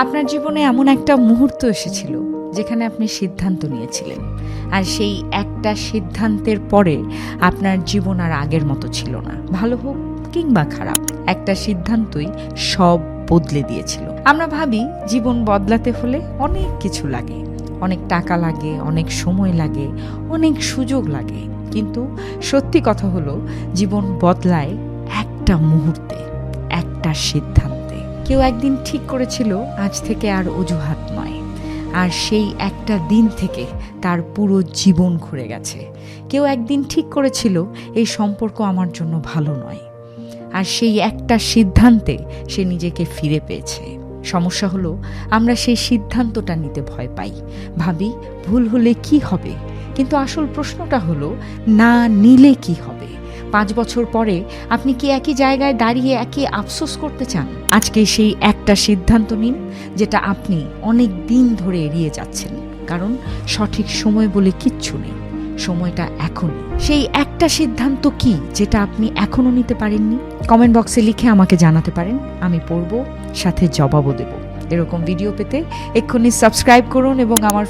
আপনার জীবনে এমন একটা মুহূর্ত এসেছিল যেখানে আপনি সিদ্ধান্ত নিয়েছিলেন, আর সেই একটা সিদ্ধান্তের পরে আপনার জীবন আর আগের মতো ছিল না। ভালো হোক কিংবা খারাপ, একটা সিদ্ধান্তই সব বদলে দিয়েছিল। আমরা ভাবি জীবন বদলাতে হলে অনেক কিছু লাগে, অনেক টাকা লাগে, অনেক সময় লাগে, অনেক সুযোগ লাগে। কিন্তু সত্যি কথা হলো, জীবন বদলায় একটা মুহূর্তে, একটা সিদ্ধান্তে। কেউ একদিন ঠিক করেছিল আজ থেকে আর অজুহাত নয়, আর সেই একটা দিন থেকে তার পুরো জীবন ঘুরে গেছে। কেউ একদিন ঠিক করেছিল এই সম্পর্ক আমার জন্য ভালো নয়, আর সেই একটা সিদ্ধান্তে সে নিজেকে ফিরে পেয়েছে। সমস্যা হলো, আমরা সেই সিদ্ধান্তটা নিতে ভয় পাই, ভাবি ভুল হলে কি হবে। কিন্তু আসল প্রশ্নটা হলো, না নিলে কি হবে? 5 বছর পরে আপনি কি একই জায়গায় দাঁড়িয়ে একই আফসোস করতে চান? আজকে সেই একটা সিদ্ধান্ত নিন যেটা আপনি অনেক দিন ধরে এড়িয়ে যাচ্ছেন, কারণ সঠিক সময় বলে কিচ্ছু নেই, সময়টা এখনই। সেই একটা সিদ্ধান্ত কি যেটা আপনি এখনো নিতে পারেননি? কমেন্ট বক্সে লিখে আমাকে জানাতে পারেন, আমি পড়ব, সাথে জবাবও দেব। এরকম ভিডিও পেতে এক্ষুনি সাবস্ক্রাইব করুন এবং আমার